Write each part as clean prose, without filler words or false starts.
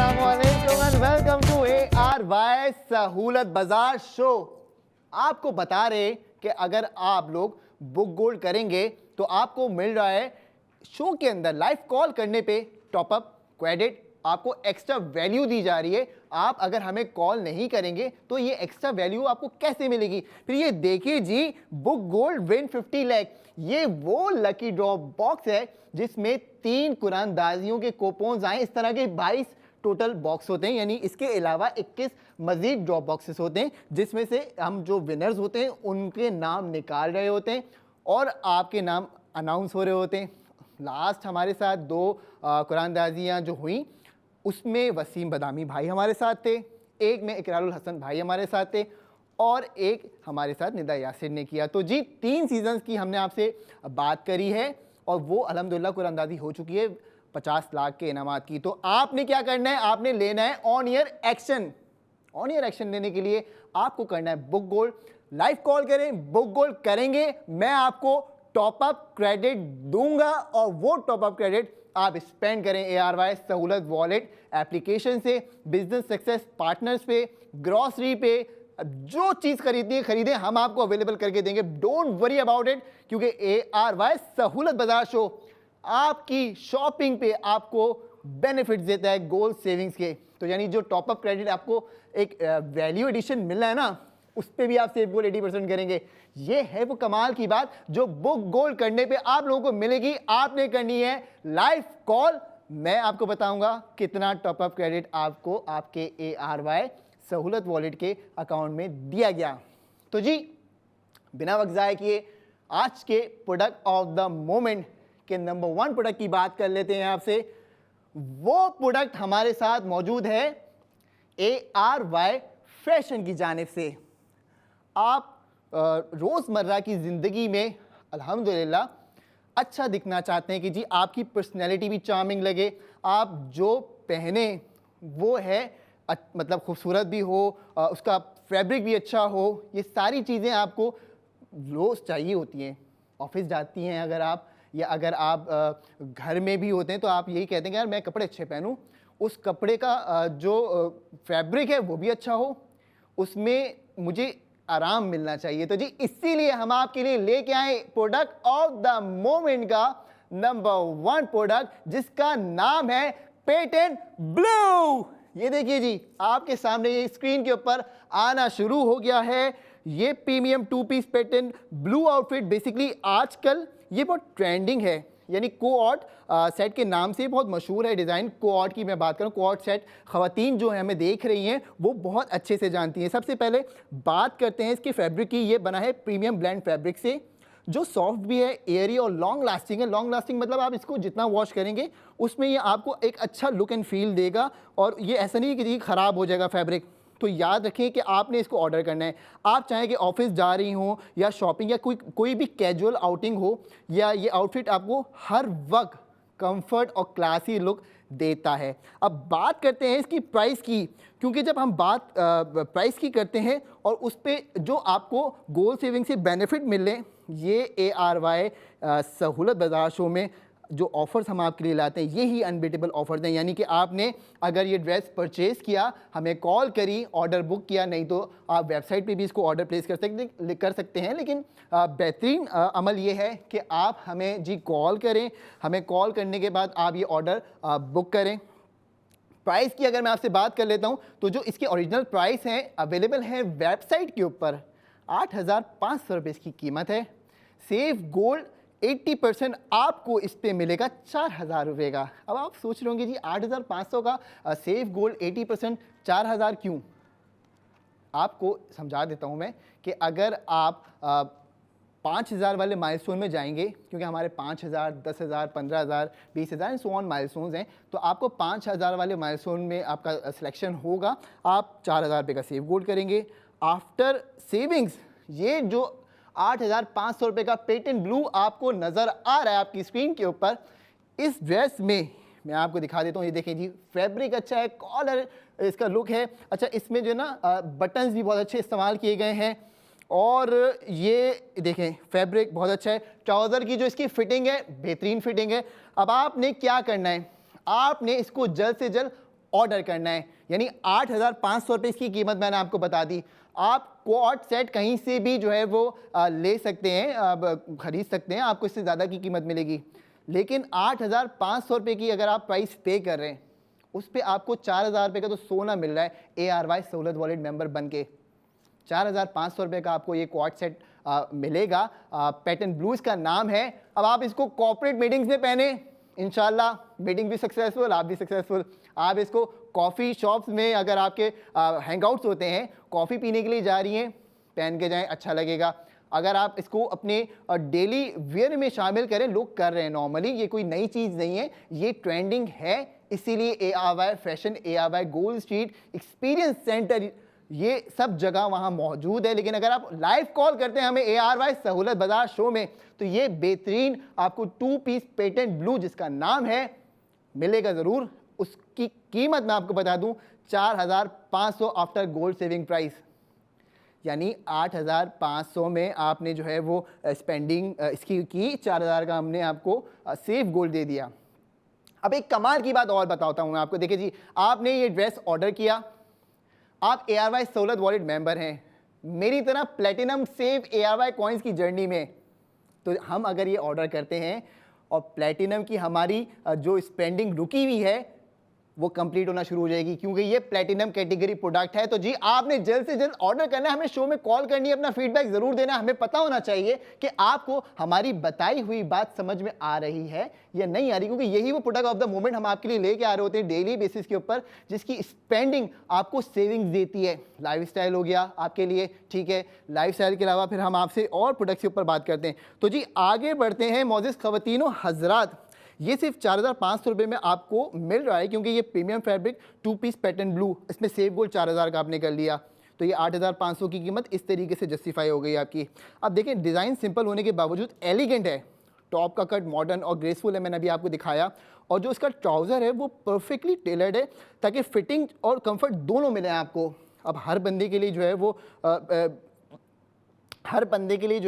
अस्सलामुअलैकुम and welcome to ARY सहूलत बाजार शो। आपको बता रहे कि अगर आप लोग बुक गोल्ड करेंगे तो आपको मिल रहा है शो के अंदर लाइव कॉल करने पे टॉपअप क्रेडिट, आपको एक्स्ट्रा वैल्यू दी जा रही है। आप अगर हमें कॉल नहीं करेंगे तो ये एक्स्ट्रा वैल्यू आपको कैसे मिलेगी? फिर ये देखिए जी, बुक गोल्ड विन 50 लाख, ये वो लकी ड्रॉ बॉक्स है जिसमें 3 कुरानदाजियों के कोपोन्स आए। इस तरह के 22 टोटल बॉक्स होते हैं, यानी इसके अलावा 21 मजीद ड्रॉप बॉक्सेस होते हैं जिसमें से हम जो विनर्स होते हैं उनके नाम निकाल रहे होते हैं और आपके नाम अनाउंस हो रहे होते हैं। लास्ट हमारे साथ 2 कुरानदाजियाँ जो हुई उसमें वसीम बदामी भाई हमारे साथ थे, एक में इकरारुल हसन भाई हमारे साथ थे और एक हमारे साथ निदा यासिर ने किया। तो जी 3 सीजन्स की हमने आपसे बात करी है और वो अल्हम्दुलिल्लाह कुरानदाजी हो चुकी है 50 लाख के इनामात की। तो आपने क्या करना है, आपने लेना है on year action. On year action लेने के लिए आपको करना है बुक गोल्ड, लाइव कॉल करें, बुक गोल्ड करेंगे, मैं आपको टॉप अप क्रेडिट दूंगा और वो टॉप अप क्रेडिट आप स्पेंड करें ARY सहूलत वॉलेट एप्लीकेशन से, बिजनेस सक्सेस पार्टनर्स पे, ग्रॉसरी पे, जो चीज़ खरीदनी है खरीदें, हम आपको अवेलेबल करके देंगे। डोंट वरी अबाउट इट, क्योंकि ARY सहूलत बाजार शो आपकी शॉपिंग पे आपको बेनिफिट्स देता है गोल्ड सेविंग्स के। तो यानी जो टॉप अप क्रेडिट आपको एक वैल्यू एडिशन मिल रहा है ना, उस पे भी आप सेव गोल्ड 80% करेंगे। ये है वो कमाल की बात जो बुक गोल्ड करने पे आप लोगों को मिलेगी। आपने करनी है लाइव कॉल, मैं आपको बताऊंगा कितना टॉप अप क्रेडिट आपको आपके ARY सहूलत वॉलेट के अकाउंट में दिया गया। तो जी बिना वक्त ज़ाय किए आज के प्रोडक्ट ऑफ द मोमेंट के नंबर 1 प्रोडक्ट की बात कर लेते हैं आपसे। वो प्रोडक्ट हमारे साथ मौजूद है ARY फैशन की जानिब से। आप रोज़मर्रा की ज़िंदगी में अल्हम्दुलिल्लाह अच्छा दिखना चाहते हैं कि जी आपकी पर्सनैलिटी भी चार्मिंग लगे, आप जो पहने वो है मतलब खूबसूरत भी हो, उसका फैब्रिक भी अच्छा हो, ये सारी चीज़ें आपको रोज़ चाहिए होती हैं। ऑफिस जाती हैं अगर आप, या अगर आप घर में भी होते हैं तो आप यही कहते हैं कि यार मैं कपड़े अच्छे पहनूं, उस कपड़े का जो फैब्रिक है वो भी अच्छा हो, उसमें मुझे आराम मिलना चाहिए। तो जी इसीलिए हम आपके लिए लेके आए प्रोडक्ट ऑफ द मोमेंट का नंबर 1 प्रोडक्ट जिसका नाम है पेटेंट ब्लू। ये देखिए जी आपके सामने ये स्क्रीन के ऊपर आना शुरू हो गया है। ये premium 2 piece pattern blue outfit basically आजकल ये बहुत ट्रेंडिंग है, यानी कोऑर्ड सेट के नाम से बहुत मशहूर है डिज़ाइन। कोऑर्ड की मैं बात करूं, कोऑर्ड सेट ख़वातीन जो है हमें देख रही हैं वो बहुत अच्छे से जानती हैं। सबसे पहले बात करते हैं इसके फैब्रिक की। ये बना है प्रीमियम ब्लेंड फैब्रिक से जो सॉफ्ट भी है, एयरी और लॉन्ग लास्टिंग है। लॉन्ग लास्टिंग मतलब आप इसको जितना वॉश करेंगे उसमें ये आपको एक अच्छा लुक एंड फील देगा और ये ऐसा नहीं है कि ख़राब हो जाएगा फैब्रिक। तो याद रखें कि आपने इसको ऑर्डर करना है। आप चाहें कि ऑफिस जा रही हो या शॉपिंग या कोई भी कैजुअल आउटिंग हो, या ये आउटफिट आपको हर वक्त कंफर्ट और क्लासी लुक देता है। अब बात करते हैं इसकी प्राइस की, क्योंकि जब हम बात प्राइस की करते हैं और उस पर जो आपको गोल्ड सेविंग से बेनिफिट मिले, ये ARY सहूलत बाजार शो में जो ऑफ़र्स हम आपके लिए लाते हैं यही अनबीटेबल ऑफ़र्स हैं। यानी कि आपने अगर ये ड्रेस परचेज़ किया, हमें कॉल करी, ऑर्डर बुक किया, नहीं तो आप वेबसाइट पे भी इसको ऑर्डर प्लेस कर सकते हैं। लेकिन बेहतरीन अमल ये है कि आप हमें जी कॉल करें, हमें कॉल करने के बाद आप ये ऑर्डर बुक करें। प्राइस की अगर मैं आपसे बात कर लेता हूँ तो जो इसकी ओरिजिनल प्राइस है अवेलेबल है वेबसाइट के ऊपर 8,500 रुपये इसकी कीमत है। सेफ गोल्ड 80% आपको इस पे मिलेगा 4,000 रुपये का। अब आप सोच रहे होंगे जी 8,500 का सेफ गोल्ड 80% 4,000 क्यों? आपको समझा देता हूँ मैं कि अगर आप 5,000 वाले माइलस्टोन में जाएंगे, क्योंकि हमारे 5,000, 10,000, 15,000, 20,000 एंड सो ऑन माइलस्टोन्स हैं, तो आपको 5,000 वाले माइलस्टोन में आपका सिलेक्शन होगा, आप 4,000 रुपये का सेफ गोल्ड करेंगे। आफ्टर सेविंग्स ये जो 8,500 रुपये का पेटेंट ब्लू आपको नज़र आ रहा है आपकी स्क्रीन के ऊपर, इस ड्रेस में मैं आपको दिखा देता हूँ। ये देखें जी, फैब्रिक अच्छा है, कॉलर इसका लुक है अच्छा, इसमें जो है ना बटन्स भी बहुत अच्छे इस्तेमाल किए गए हैं और ये देखें फैब्रिक बहुत अच्छा है। ट्राउज़र की जो इसकी फिटिंग है बेहतरीन फिटिंग है। अब आपने क्या करना है, आपने इसको जल्द से जल्द ऑर्डर करना है। यानी 8,500 रुपये इसकी कीमत मैंने आपको बता दी। आप क्वाड सेट कहीं से भी जो है वो ले सकते हैं, खरीद सकते हैं, आपको इससे ज़्यादा की कीमत मिलेगी। लेकिन 8,500 रुपये की अगर आप प्राइस पे कर रहे हैं, उस पर आपको 4,000 रुपये का तो सोना मिल रहा है ARY सहूलत वॉलेट मेंबर बन के। 4,500 रुपये का आपको ये क्वाड सेट मिलेगा। पैटर्न ब्लूज का नाम है। अब आप इसको कॉर्पोरेट मीटिंग्स में पहने, इंशाल्लाह मीटिंग भी सक्सेसफुल, आप भी सक्सेसफुल। आप इसको कॉफ़ी शॉप्स में अगर आपके हैंगआउट्स होते हैं, कॉफ़ी पीने के लिए जा रही हैं, पहन के जाएं, अच्छा लगेगा। अगर आप इसको अपने डेली वेयर में शामिल करें, लोग कर रहे हैं नॉर्मली, ये कोई नई चीज़ नहीं है, ये ट्रेंडिंग है। इसीलिए ARY fashion, ARY gold street experience centre, ये सब जगह वहाँ मौजूद है। लेकिन अगर आप लाइव कॉल करते हैं हमें ARY सहूलत बाजार शो में, तो ये बेहतरीन आपको 2 पीस पेटेंट ब्लू जिसका नाम है मिलेगा ज़रूर। उसकी कीमत मैं आपको बता दूं 4,500 आफ्टर गोल्ड सेविंग प्राइस। यानी 8,500 में आपने जो है वो स्पेंडिंग इसकी की, 4,000 का हमने आपको सेफ गोल्ड दे दिया। अब एक कमाल की बात और बताता हूँ मैं आपको। देखिए जी, आपने ये ड्रेस ऑर्डर किया, आप ARY सहूलत वॉलेट मेंबर हैं, मेरी तरह प्लेटिनम सेव ARY कॉइन्स की जर्नी में। तो हम अगर ये ऑर्डर करते हैं और प्लेटिनम की हमारी जो स्पेंडिंग रुकी हुई है वो कंप्लीट होना शुरू हो जाएगी, क्योंकि ये प्लेटिनम कैटेगरी प्रोडक्ट है। तो जी आपने जल्द से जल्द ऑर्डर करना है, हमें शो में कॉल करनी है, अपना फीडबैक जरूर देना। हमें पता होना चाहिए कि आपको हमारी बताई हुई बात समझ में आ रही है या नहीं आ रही, क्योंकि यही वो प्रोडक्ट ऑफ द मोमेंट हम आपके लिए लेके आ रहे होते हैं डेली बेसिस के ऊपर, जिसकी स्पेंडिंग आपको सेविंग्स देती है। लाइफस्टाइल हो गया आपके लिए, ठीक है। लाइफस्टाइल के अलावा फिर हम आपसे और प्रोडक्ट्स के ऊपर बात करते हैं। तो जी आगे बढ़ते हैं। मौजूद ख़वातीनो हजरात, ये सिर्फ 4,500 रुपये में आपको मिल रहा है, क्योंकि ये premium fabric 2 piece pattern blue, इसमें सेफ गोल्ड 4,000 का आपने कर लिया, तो ये 8,500 की कीमत इस तरीके से जस्टिफाई हो गई आपकी। अब देखें, डिज़ाइन सिंपल होने के बावजूद एलिगेंट है। टॉप का कट मॉडर्न और ग्रेसफुल है, मैंने अभी आपको दिखाया। और जो इसका ट्राउज़र है वो परफेक्टली टेलर्ड है, ताकि फिटिंग और कंफर्ट दोनों मिले आपको। अब हर बंदे के लिए जो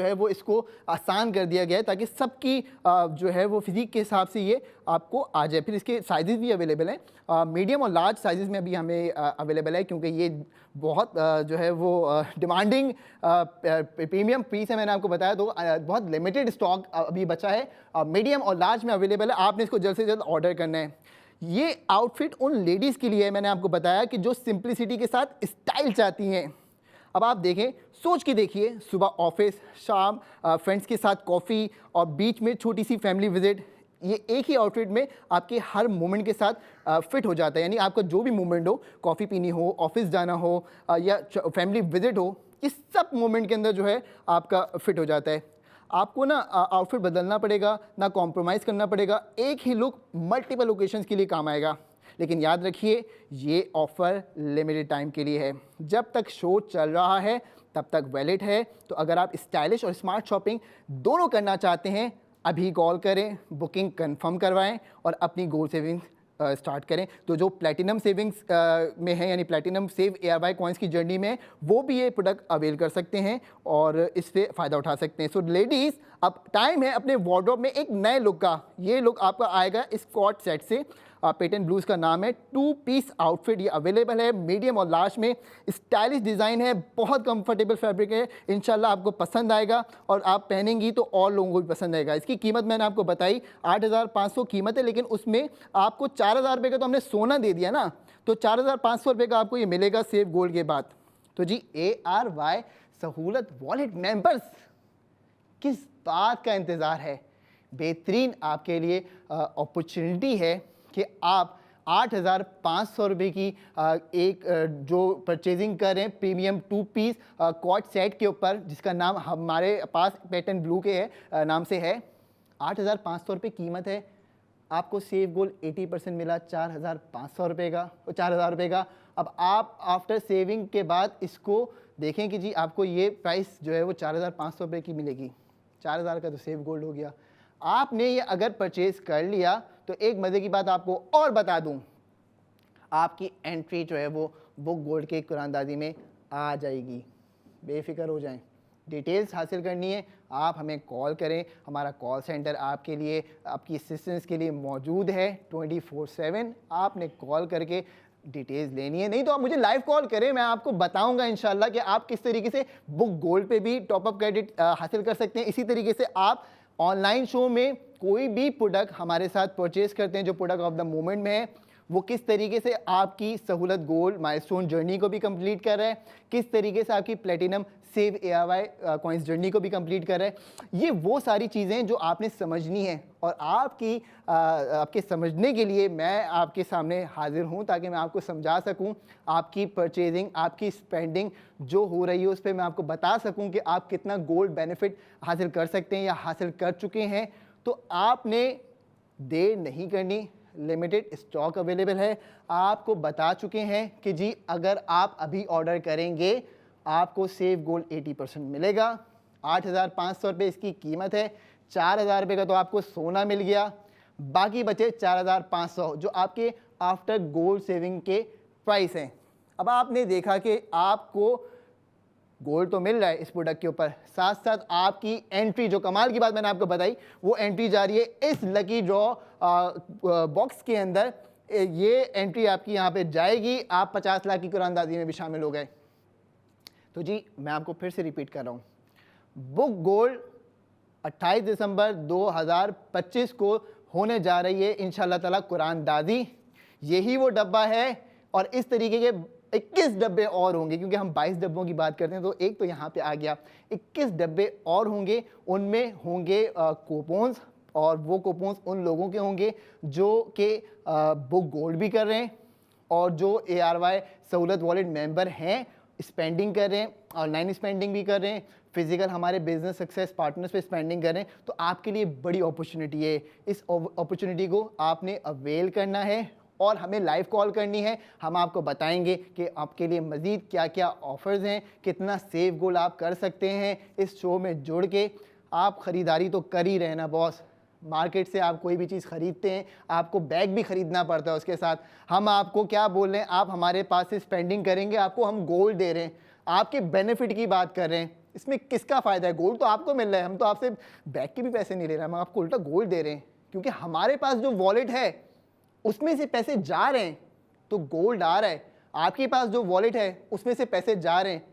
है वो इसको आसान कर दिया गया है, ताकि सबकी जो है वो फिजिक के हिसाब से ये आपको आ जाए। फिर इसके साइजेस भी अवेलेबल हैं, मीडियम और लार्ज साइजेस में अभी हमें अवेलेबल है, क्योंकि ये बहुत जो है वो डिमांडिंग प्रीमियम पीस है। मैंने आपको बताया, तो बहुत लिमिटेड स्टॉक अभी बचा है। मीडियम और लार्ज में अवेलेबल है, आपने इसको जल्द से जल्द ऑर्डर करना है। ये आउटफिट उन लेडीज़ के लिए है, मैंने आपको बताया, कि जो सिंप्लिसिटी के साथ स्टाइल चाहती हैं। अब आप देखें, सोच के देखिए, सुबह ऑफिस, शाम फ्रेंड्स के साथ कॉफ़ी और बीच में छोटी सी फैमिली विजिट, ये एक ही आउटफिट में आपके हर मोमेंट के साथ फिट हो जाता है। यानी आपका जो भी मोमेंट हो, कॉफ़ी पीनी हो, ऑफिस जाना हो या फैमिली विजिट हो, इस सब मोमेंट के अंदर जो है आपका फिट हो जाता है। आपको ना आउटफिट बदलना पड़ेगा, ना कॉम्प्रोमाइज़ करना पड़ेगा, एक ही लुक मल्टीपल ओकेशंस के लिए काम आएगा। लेकिन याद रखिए, ये ऑफ़र लिमिटेड टाइम के लिए है, जब तक शो चल रहा है तब तक वैलिड है। तो अगर आप स्टाइलिश और स्मार्ट शॉपिंग दोनों करना चाहते हैं, अभी कॉल करें, बुकिंग कंफर्म करवाएं और अपनी गोल्ड सेविंग्स स्टार्ट करें। तो जो प्लैटिनम सेविंग्स में है, यानी प्लैटिनम सेव ARY कॉइन्स की जर्नी में, वो भी ये प्रोडक्ट अवेल कर सकते हैं और इससे फ़ायदा उठा सकते हैं। सो लेडीज़, अब टाइम है अपने वार्डरोब में एक नए लुक का। ये लुक आपका आएगा इस कॉट सेट से, पेटेंट ब्लूज का नाम है। 2 पीस आउटफिट ये अवेलेबल है, मीडियम और लार्ज में। स्टाइलिश डिज़ाइन है, बहुत कंफर्टेबल फैब्रिक है, इंशाल्लाह आपको पसंद आएगा और आप पहनेंगी तो और लोगों को भी पसंद आएगा। इसकी कीमत मैंने आपको बताई 8,500 कीमत है, लेकिन उसमें आपको 4,000 रुपये का तो हमने सोना दे दिया ना, तो 4,500 रुपये का आपको ये मिलेगा सेफ गोल्ड के बाद। तो जी ARY सहूलत वॉलेट मेंबर्स, किस बात का इंतज़ार है? बेहतरीन आपके लिए अपॉर्चुनिटी है कि आप 8,500 रुपये की एक जो परचेजिंग कर रहे हैं प्रीमियम 2 पीस कॉट सेट के ऊपर, जिसका नाम हमारे पास पैटर्न ब्लू के है नाम से है। 8,500 रुपये कीमत है, आपको सेफ गोल्ड 80% मिला 4,500 रुपये का, 4,000 रुपये का। अब आप आफ्टर सेविंग के बाद इसको देखें कि जी आपको ये प्राइस जो है वो 4,500 रुपये की मिलेगी। 4,000 का तो सेफ गोल्ड हो गया। आपने ये अगर परचेज कर लिया तो एक मज़े की बात आपको और बता दूं, आपकी एंट्री जो है वो बुक गोल्ड के कुरानदाजी में आ जाएगी। बेफिक्र हो जाएं। डिटेल्स हासिल करनी है, आप हमें कॉल करें, हमारा कॉल सेंटर आपके लिए, आपकी असिस्टेंस के लिए मौजूद है 24/7। आपने कॉल करके डिटेल्स लेनी है, नहीं तो आप मुझे लाइव कॉल करें, मैं आपको बताऊंगा इंशाल्लाह कि आप किस तरीके से बुक गोल्ड पे भी टॉप अप क्रेडिट हासिल कर सकते हैं। इसी तरीके से आप ऑनलाइन शो में कोई भी प्रोडक्ट हमारे साथ परचेज करते हैं जो प्रोडक्ट ऑफ द मोमेंट में है, वो किस तरीके से आपकी सहूलत गोल्ड माइलस्टोन जर्नी को भी कंप्लीट कर रहा है, किस तरीके से आपकी platinum save ARY coins journey को भी कंप्लीट कर रहा है। ये वो सारी चीज़ें जो आपने समझनी है और आपके समझने के लिए मैं आपके सामने हाजिर हूँ ताकि मैं आपको समझा सकूँ। आपकी परचेजिंग, आपकी स्पेंडिंग जो हो रही है उस पर मैं आपको बता सकूँ कि आप कितना गोल्ड बेनिफिट हासिल कर सकते हैं या हासिल कर चुके हैं। तो आपने देर नहीं करनी, लिमिटेड स्टॉक अवेलेबल है। आपको बता चुके हैं कि जी अगर आप अभी ऑर्डर करेंगे आपको सेव गोल्ड 80% मिलेगा। 8,500 रुपये इसकी कीमत है। 4,000 रुपये का तो आपको सोना मिल गया, बाकी बचे 4,500 जो आपके आफ्टर गोल्ड सेविंग के प्राइस हैं। अब आपने देखा कि आपको गोल्ड तो मिल रहा है इस प्रोडक्ट के ऊपर, साथ साथ आपकी एंट्री, जो कमाल की बात मैंने आपको बताई, वो एंट्री जा रही है इस लकी ड्रॉ बॉक्स के अंदर। ये एंट्री आपकी यहाँ पे जाएगी, आप 50 लाख की कुरानदाजी में भी शामिल हो गए। तो जी मैं आपको फिर से रिपीट कर रहा हूँ, बुक गोल्ड 28 दिसंबर 2025 को होने जा रही है इंशाल्लाह ताला कुरानदाजी। यही वो डब्बा है और इस तरीके के 21 डब्बे और होंगे, क्योंकि हम 22 डब्बों की बात करते हैं तो एक तो यहाँ पे आ गया। 21 डब्बे और होंगे, उनमें होंगे कूपन्स, और वो कूपन्स उन लोगों के होंगे जो कि बुक गोल्ड भी कर रहे हैं और जो ARY सहूलत वॉलेट मेंबर हैं, स्पेंडिंग कर रहे हैं, ऑनलाइन स्पेंडिंग भी कर रहे हैं, फिजिकल हमारे बिजनेस सक्सेस पार्टनर्स पे स्पेंडिंग कर रहे हैं। तो आपके लिए बड़ी अपॉर्चुनिटी है। इस अपॉर्चुनिटी को आपने अवेल करना है और हमें लाइव कॉल करनी है। हम आपको बताएंगे कि आपके लिए मज़ीद क्या क्या ऑफ़र्स हैं, कितना सेव गोल्ड आप कर सकते हैं इस शो में जुड़ के। आप ख़रीदारी तो कर ही रहे ना बॉस, मार्केट से आप कोई भी चीज़ ख़रीदते हैं आपको बैग भी ख़रीदना पड़ता है उसके साथ। हम आपको क्या बोल रहे हैं, आप हमारे पास से स्पेंडिंग करेंगे, आपको हम गोल्ड दे रहे हैं, आपके बेनिफिट की बात कर रहे हैं। इसमें किसका फ़ायदा है? गोल्ड तो आपको मिल रहा है, हम तो आपसे बैग के भी पैसे नहीं ले रहे हैं, हम आपको उल्टा गोल्ड दे रहे हैं, क्योंकि हमारे पास जो वॉलेट है उसमें से पैसे जा रहे हैं तो गोल्ड आ रहा है। आपके पास जो वॉलेट है उसमें से पैसे जा रहे हैं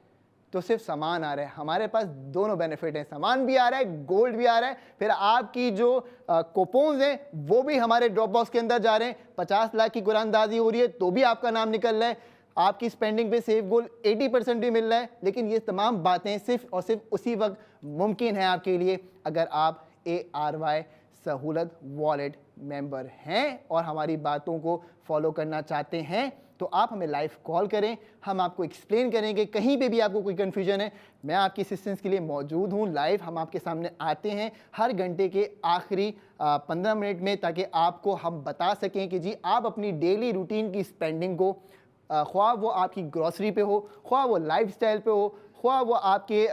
तो सिर्फ सामान आ रहा है। हमारे पास दोनों बेनिफिट हैं, सामान भी आ रहा है, गोल्ड भी आ रहा है। फिर आपकी जो कूपन्स हैं वो भी हमारे ड्रॉप बॉक्स के अंदर जा रहे हैं। 50 लाख की कुरानदाजी हो रही है तो भी आपका नाम निकल रहा है। आपकी स्पेंडिंग पे सेव गोल्ड 80% भी मिल रहा है। लेकिन ये तमाम बातें सिर्फ और सिर्फ उसी वक्त मुमकिन है आपके लिए अगर आप ARY सहूलत वॉलेट मेंबर हैं और हमारी बातों को फॉलो करना चाहते हैं। तो आप हमें लाइव कॉल करें, हम आपको एक्सप्लेन करेंगे। कहीं पे भी आपको कोई कन्फ्यूजन है, मैं आपकी असिस्टेंस के लिए मौजूद हूँ। लाइव हम आपके सामने आते हैं हर घंटे के आखिरी 15 मिनट में, ताकि आपको हम बता सकें कि जी आप अपनी डेली रूटीन की स्पेंडिंग को, ख्वाह वो आपकी ग्रॉसरी पे हो, ख्वाह वो लाइफस्टाइल पे हो, ख्वाह वो आपके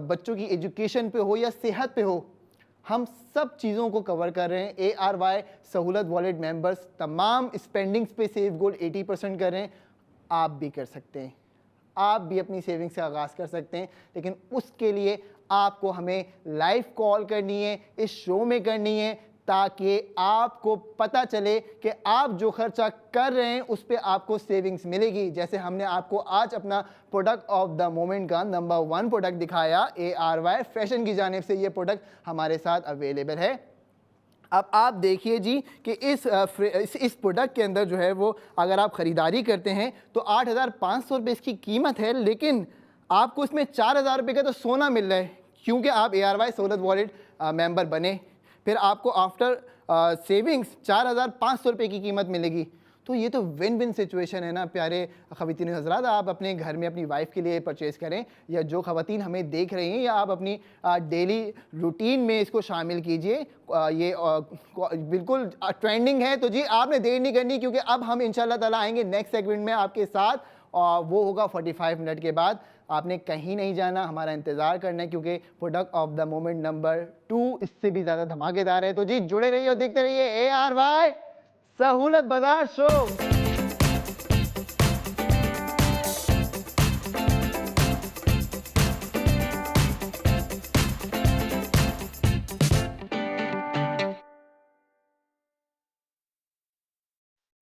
बच्चों की एजुकेशन पे हो या सेहत पे हो, हम सब चीज़ों को कवर कर रहे हैं। ARY सहूलत वॉलेट मेंबर्स तमाम स्पेंडिंग्स पे सेव गोल्ड 80% कर रहे हैं। आप भी कर सकते हैं, आप भी अपनी सेविंग्स का आगाज़ कर सकते हैं, लेकिन उसके लिए आपको हमें लाइव कॉल करनी है, इस शो में करनी है, ताकि आपको पता चले कि आप जो खर्चा कर रहे हैं उस पर आपको सेविंग्स मिलेगी। जैसे हमने आपको आज अपना प्रोडक्ट ऑफ द मोमेंट का नंबर 1 प्रोडक्ट दिखाया, ARY फैशन की जानिब से ये प्रोडक्ट हमारे साथ अवेलेबल है। अब आप देखिए जी कि इस प्रोडक्ट के अंदर जो है वो अगर आप ख़रीदारी करते हैं तो 8,500 रुपये इसकी कीमत है, लेकिन आपको इसमें 4,000 रुपये का तो सोना मिल रहा है, क्योंकि आप ARY सहूलत वॉलेट मेंबर बने। फिर आपको आफ्टर सेविंग्स 4,500 रुपये की कीमत मिलेगी। तो ये तो विन विन सिचुएशन है ना प्यारे ख़वातीन हज़रात। आप अपने घर में अपनी वाइफ के लिए परचेज़ करें, या जो ख़वातीन हमें देख रही हैं, या आप अपनी डेली रूटीन में इसको शामिल कीजिए। ये बिल्कुल ट्रेंडिंग है। तो जी आपने देर नहीं करनी, क्योंकि अब हम इंशाल्लाह ताला आएंगे नेक्स्ट सेगमेंट में आपके साथ, और वो होगा 45 मिनट के बाद। आपने कहीं नहीं जाना, हमारा इंतज़ार करना है, क्योंकि product of the moment number 2 इससे भी ज़्यादा धमाकेदार है। तो जी जुड़े रहिए और देखते रहिए ARY सहूलत बाजार शो।